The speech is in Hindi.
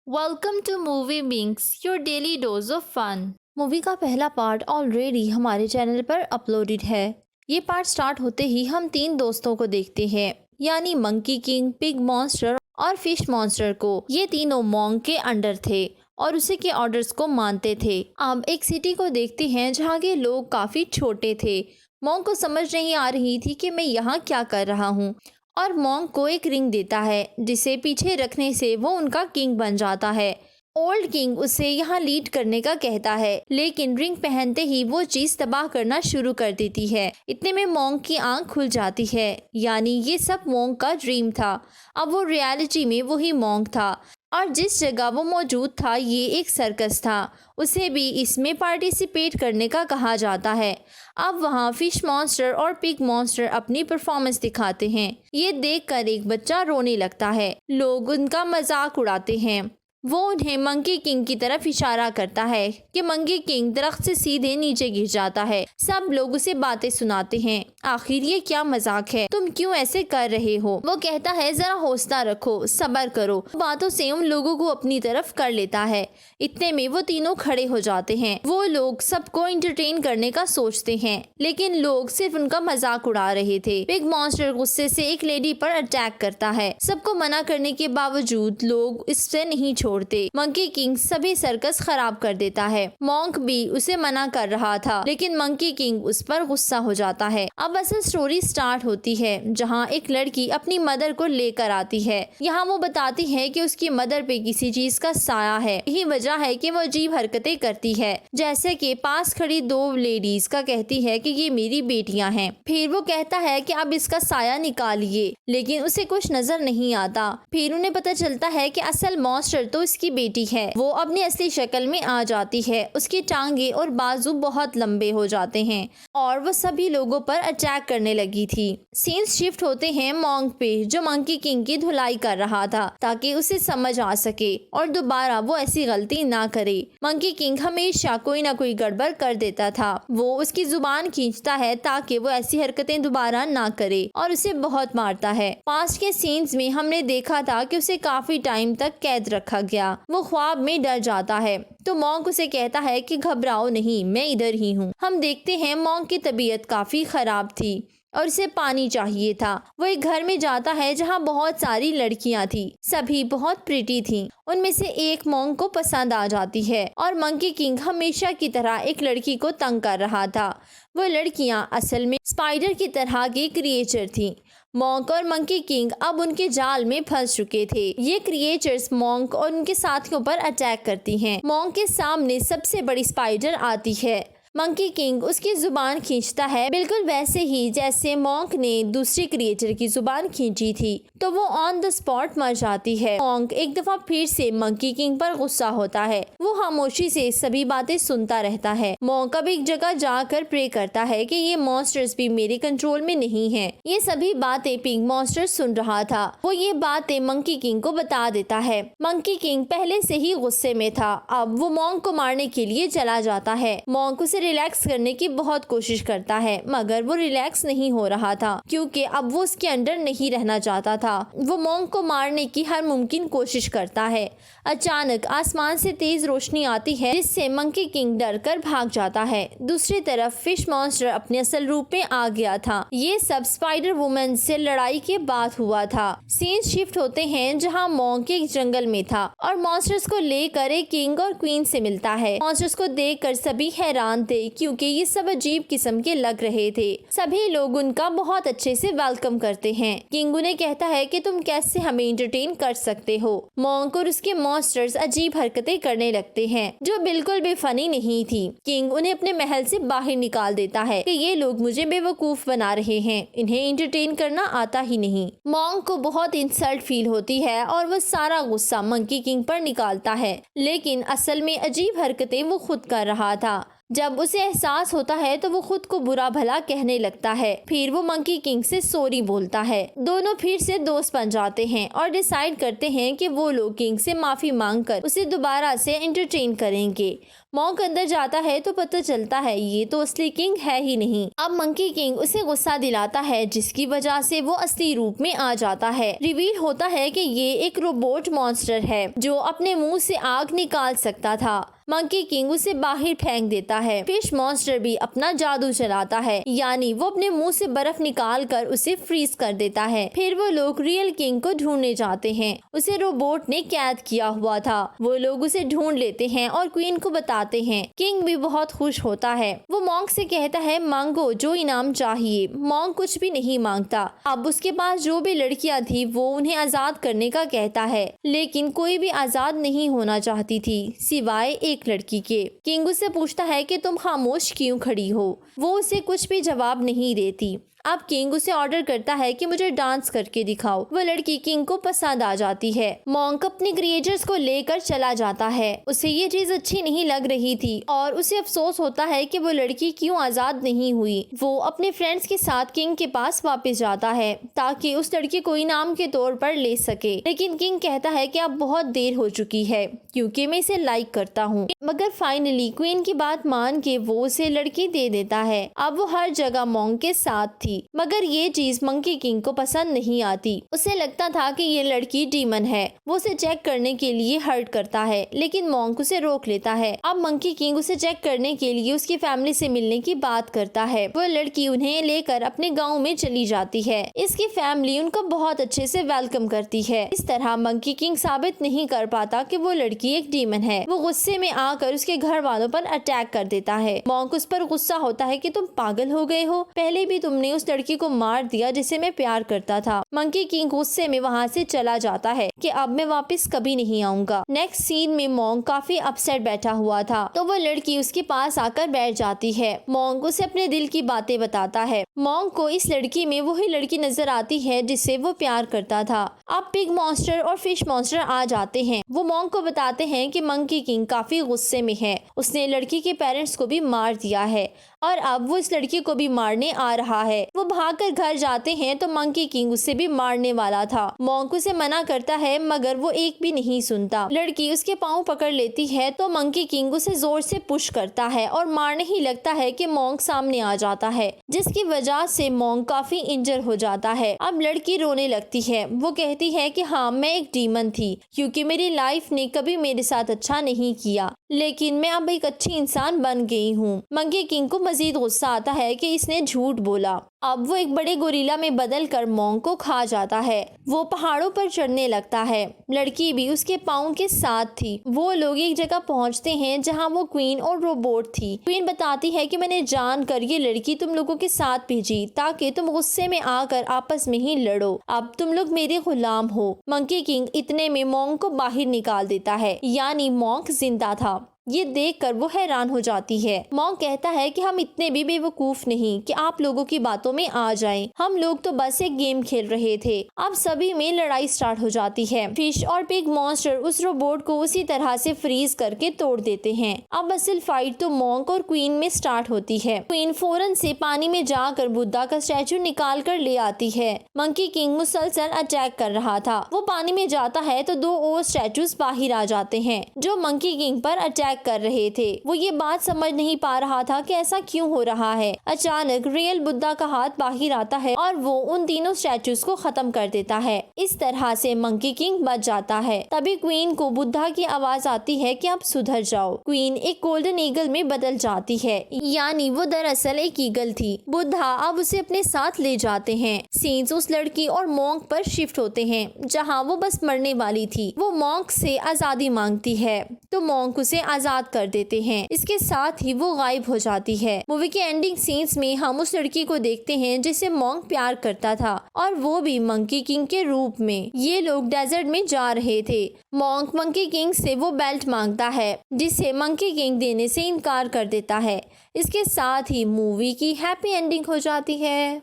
Welcome to movie bings your daily dose of fun. Movie का पहला पार्ट ऑलरेडी हमारे चैनल पर अपलोडेड है। ये पार्ट स्टार्ट होते ही हम तीन दोस्तों को देखते हैं, यानी मंकी किंग, पिग मॉन्स्टर और फिश मॉन्स्टर को। ये तीनों मॉन्ग के अंडर थे और उसी के ऑर्डर्स को मानते थे। अब एक सिटी को देखते हैं जहाँ के लोग काफी छोटे थे। मॉन्ग को समझ नहीं आ रही थी कि मैं यहाँ क्या कर रहा हूँ, और मॉन्ग को एक रिंग देता है जिसे पीछे रखने से वो उनका किंग बन जाता है। ओल्ड किंग उसे यहाँ लीड करने का कहता है, लेकिन रिंग पहनते ही वो चीज तबाह करना शुरू कर देती है। इतने में मॉन्ग की आंख खुल जाती है, यानी ये सब मॉन्ग का ड्रीम था। अब वो रियलिटी में वही मॉन्ग था और जिस जगह वो मौजूद था ये एक सर्कस था। उसे भी इसमें पार्टिसिपेट करने का कहा जाता है। अब वहाँ फिश मॉन्स्टर और पिग मॉन्स्टर अपनी परफॉर्मेंस दिखाते हैं। ये देखकर एक बच्चा रोने लगता है। लोग उनका मजाक उड़ाते हैं। वो उन्हें मंकी किंग की तरफ इशारा करता है कि मंकी किंग दरख्त से सीधे नीचे गिर जाता है। सब लोग उसे बातें सुनाते हैं। आखिर ये क्या मजाक है, तुम क्यों ऐसे कर रहे हो। वो कहता है जरा हौसला रखो, सब्र करो। बातों से उन लोगों को अपनी तरफ कर लेता है। इतने में वो तीनों खड़े हो जाते हैं। वो लोग सबको एंटरटेन करने का सोचते हैं, लेकिन लोग सिर्फ उनका मजाक उड़ा रहे थे। बिग मॉन्स्टर गुस्से से एक लेडी पर अटैक करता है। सबको मना करने के बावजूद लोग इससे नहीं छोड़ते। मंकी किंग सभी सर्कस खराब कर देता है। मॉन्क भी उसे मना कर रहा था, लेकिन मंकी किंग उस पर गुस्सा हो जाता है। अब असल स्टोरी स्टार्ट होती है, जहाँ एक लड़की अपनी मदर को लेकर आती है। यहाँ वो बताती है कि उसकी मदर पे किसी चीज का साया है। यही वजह है कि वो अजीब हरकतें करती है, जैसे कि पास खड़ी दो लेडीज का कहती है कि ये मेरी बेटियां हैं। फिर वो कहता है कि अब इसका साया निकालिए, लेकिन उसे कुछ नजर नहीं आता। फिर उन्हें पता चलता है कि असल मॉन्स्टर तो इसकी बेटी है। वो अपनी असली शक्ल में आ जाती है। उसकी टांगे और बाजू बहुत लंबे हो जाते हैं और वो सभी लोगों पर अटैक करने लगी थी। सीन्स शिफ्ट होते हैं मॉन्ग पे, जो मंकी किंग की धुलाई कर रहा था ताकि उसे समझ आ सके और दोबारा वो ऐसी गलती ना करे। मंकी किंग हमेशा कोई ना कोई गड़बड़ कर देता था। वो उसकी जुबान खींचता है ताकि वो ऐसी हरकतें दोबारा ना करे और उसे बहुत मारता है। पास्ट के सीन्स में हमने देखा था कि उसे काफी टाइम तक कैद रखा गया। वो ख्वाब में डर जाता है तो मॉन्क उसे कहता है कि घबराओ नहीं, मैं इधर ही हूँ। हम देखते हैं मॉन्क की तबीयत काफी खराब थी और उसे पानी चाहिए था। वो एक घर में जाता है जहाँ बहुत सारी लड़कियां थी। सभी बहुत प्रिटी थी। उनमें से एक मॉन्क को पसंद आ जाती है और मंकी किंग हमेशा की तरह एक लड़की को तंग कर रहा था। वो लड़कियां असल में स्पाइडर की तरह की क्रिएचर थी। मॉन्क और मंकी किंग अब उनके जाल में फंस चुके थे। ये क्रिएचर्स मॉन्क और उनके साथियों पर अटैक करती हैं। मॉन्क के सामने सबसे बड़ी स्पाइडर आती है। मंकी किंग उसकी जुबान खींचता है, बिल्कुल वैसे ही जैसे मॉन्क ने दूसरी क्रिएचर की जुबान खींची थी, तो वो ऑन द स्पॉट मर जाती है। मॉन्क एक दफा फिर से मंकी किंग पर गुस्सा होता है। वो खामोशी से सभी बातें सुनता रहता है। मॉन्क अब एक जगह जाकर प्रे करता है कि ये मॉन्स्टर्स भी मेरे कंट्रोल में नहीं है। ये सभी बातें पिग मॉन्स्टर सुन रहा था। वो ये बातें मंकी किंग को बता देता है। मंकी किंग पहले से ही गुस्से में था। अब वो मॉन्क को मारने के लिए चला जाता है। मॉन्क उसे रिलैक्स करने की बहुत कोशिश करता है, मगर वो रिलैक्स नहीं हो रहा था क्योंकि अब वो उसके अंडर नहीं रहना चाहता था। वो मॉन्क को मारने की हर मुमकिन कोशिश करता है। अचानक आसमान से तेज रोशनी आती है, जिससे मंकी किंग डर कर भाग जाता है। दूसरी तरफ फिश मॉन्स्टर अपने असल रूप में आ गया था। ये सब स्पाइडर वुमन से लड़ाई के बाद हुआ था। सीन शिफ्ट होते हैं जहाँ मॉन्क एक जंगल में था और मॉन्स्टर्स को लेकर एक किंग और क्वीन से मिलता है। मॉन्स्टर्स को देखकर सभी हैरान थे क्योंकि ये सब अजीब किस्म के लग रहे थे। सभी लोग उनका बहुत अच्छे से वेलकम करते हैं। किंग उन्हें कहता है कि तुम कैसे हमें एंटरटेन कर सकते हो। मॉन्क और उसके मॉन्स्टर्स अजीब हरकतें करने लगते हैं जो बिल्कुल भी फनी नहीं थी। किंग उन्हें अपने महल से बाहर निकाल देता है कि ये लोग मुझे बेवकूफ बना रहे हैं, इन्हें एंटरटेन करना आता ही नहीं। मॉन्क को बहुत इंसल्ट फील होती है और वो सारा गुस्सा मंकी किंग पर निकालता है, लेकिन असल में अजीब हरकतें वो खुद कर रहा था। जब उसे एहसास होता है तो वो खुद को बुरा भला कहने लगता है। फिर वो मंकी किंग से सॉरी बोलता है। दोनों फिर से दोस्त बन जाते हैं और डिसाइड करते हैं कि वो लोग किंग से माफी मांगकर उसे दोबारा से एंटरटेन करेंगे। मॉन्क अंदर जाता है तो पता चलता है ये तो असली किंग है ही नहीं। अब मंकी किंग उसे गुस्सा दिलाता है जिसकी वजह से वो असली रूप में आ जाता है। रिवील होता है कि ये एक रोबोट मॉन्स्टर है जो अपने मुंह से आग निकाल सकता था। मंकी किंग उसे बाहर फेंक देता है। फिश मॉन्स्टर भी अपना जादू चलाता है, यानी वो अपने मुंह से बर्फ निकाल कर उसे फ्रीज कर देता है। फिर वो लोग रियल किंग को ढूंढने जाते हैं। उसे रोबोट ने कैद किया हुआ था। वो लोग उसे ढूंढ लेते हैं और क्वीन को बताते हैं। किंग भी बहुत खुश होता है। वो मॉन्क से कहता है मांगो जो इनाम चाहिए। मॉन्क कुछ भी नहीं मांगता। अब उसके पास जो भी लड़कियां थी वो उन्हें आजाद करने का कहता है, लेकिन कोई भी आजाद नहीं होना चाहती थी सिवाय एक लड़की के। किंग उससे पूछता है कि तुम खामोश क्यों खड़ी हो। वो उसे कुछ भी जवाब नहीं देती। अब किंग उसे ऑर्डर करता है कि मुझे डांस करके दिखाओ। वो लड़की किंग को पसंद आ जाती है। मॉन्क अपने क्रिएचर्स को लेकर चला जाता है। उसे ये चीज अच्छी नहीं लग रही थी और उसे अफसोस होता है कि वो लड़की क्यों आजाद नहीं हुई। वो अपने फ्रेंड्स के साथ किंग के पास वापस जाता है ताकि उस लड़की को इनाम के तौर पर ले सके, लेकिन किंग कहता है कि अब बहुत देर हो चुकी है क्योंकि मैं इसे लाइक करता हूँ। मगर फाइनली क्वीन की बात मान के वो उसे लड़की दे देता है। अब वो हर जगह मॉन्क के साथ थी, मगर ये चीज मंकी किंग को पसंद नहीं आती। उसे लगता था कि ये लड़की डीमन है। वो उसे चेक करने के लिए हर्ट करता है, लेकिन मॉन्क उसे रोक लेता है। अब मंकी किंग उसे चेक करने के लिए उसकी फैमिली से मिलने की बात करता है। वो लड़की उन्हें लेकर अपने गाँव में चली जाती है। इसकी फैमिली उनको बहुत अच्छे से वेलकम करती है। इस तरह मंकी किंग साबित नहीं कर पाता कि वो लड़की एक डीमन है। वो गुस्से में आकर उसके घर वालों पर अटैक कर देता है। मॉन्क उस पर गुस्सा होता है कि तुम पागल हो गए हो, पहले भी तुमने उस लड़की को मार दिया जिसे मैं प्यार करता था। मंकी किंग गुस्से में वहाँ से चला जाता है कि अब मैं वापस कभी नहीं आऊंगा। नेक्स्ट सीन में मॉन्क काफी अपसेट बैठा हुआ था तो वो लड़की उसके पास आकर बैठ जाती है। मॉन्क उसे अपने दिल की बातें बताता है। मॉन्क को इस लड़की में वही लड़की नजर आती है जिससे वो प्यार करता था। अब पिग मॉन्स्टर और फिश मॉन्स्टर आ जाते हैं। वो मॉन्क को बताते हैं कि मंकी किंग काफी गुस्से में है। उसने लड़की के पेरेंट्स को भी मार दिया है और अब वो इस लड़की को भी मारने आ रहा है। वो भागकर घर जाते हैं तो मंकी किंग उसे भी मारने वाला था। मॉन्क उसे मना करता है मगर वो एक भी नहीं सुनता। लड़की उसके पाँव पकड़ लेती है तो मंकी किंग उसे जोर से पुश करता है और मारने ही लगता है कि मॉन्क सामने आ जाता है, जिसकी वजह से मॉन्क काफी इंजर हो जाता है। अब लड़की रोने लगती है। वो कहती है कि हाँ मैं एक डीमन थी क्योंकि मेरी लाइफ ने कभी मेरे साथ अच्छा नहीं किया, लेकिन मैं अब एक अच्छी इंसान बन गई हूँ। मंकी किंग को मजीद गुस्सा आता है कि इसने झूठ बोला। अब वो एक बड़े गोरिल्ला में बदल कर मॉन्क को खा जाता है। वो पहाड़ों पर चढ़ने लगता है। लड़की भी उसके पाँव के साथ थी। वो लोग एक जगह पहुंचते हैं जहां वो क्वीन और रोबोट थी। क्वीन बताती है कि मैंने जानकर ये लड़की तुम लोगों के साथ भेजी ताकि तुम गुस्से में आकर आपस में ही लड़ो। अब तुम लोग मेरे गुलाम हो। मंकी किंग इतने में मॉन्क को बाहर निकाल देता है, यानी मॉन्क जिंदा था। ये देखकर वो हैरान हो जाती है। मॉन्क कहता है कि हम इतने भी बेवकूफ नहीं कि आप लोगों की बातों में आ जाएं। हम लोग तो बस एक गेम खेल रहे थे। अब सभी में लड़ाई स्टार्ट हो जाती है। फिश और पिग मॉन्स्टर उस रोबोट को उसी तरह से फ्रीज करके तोड़ देते हैं। अब असल फाइट तो मॉन्क और क्वीन में स्टार्ट होती है। क्वीन फौरन से पानी में जाकर बुद्धा का स्टैचू निकाल कर ले आती है। मंकी किंग मुसलसल अटैक कर रहा था। वो पानी में जाता है तो दो और स्टैचूज बाहर आ जाते हैं जो मंकी किंग पर अटैक कर रहे थे। वो ये बात समझ नहीं पा रहा था कि ऐसा क्यों हो रहा है। अचानक रियल बुद्धा का हाथ बाहर आता है और वो उन तीनों स्टैचूज को खत्म कर देता है। इस तरह से मंकी किंग बच जाता है। तभी क्वीन को बुद्धा की आवाज आती है कि आप सुधर जाओ। क्वीन एक गोल्डन ईगल में बदल जाती है, यानी वो दरअसल एक ईगल थी। बुद्धा अब उसे अपने साथ ले जाते हैं। सीन्स उस लड़की और मॉन्क पर शिफ्ट होते हैं जहाँ वो बस मरने वाली थी। वो मॉन्क से आजादी मांगती है तो मॉन्क उसे आजाद कर देते हैं। इसके साथ ही वो गायब हो जाती है। मूवी के एंडिंग सीन्स में हम उस लड़की को देखते हैं जिसे मॉन्क प्यार करता था और वो भी मंकी किंग के रूप में। ये लोग डेजर्ट में जा रहे थे। मॉन्क मंकी किंग से वो बेल्ट मांगता है जिसे मंकी किंग देने से इनकार कर देता है। इसके साथ ही मूवी की हैप्पी एंडिंग हो जाती है।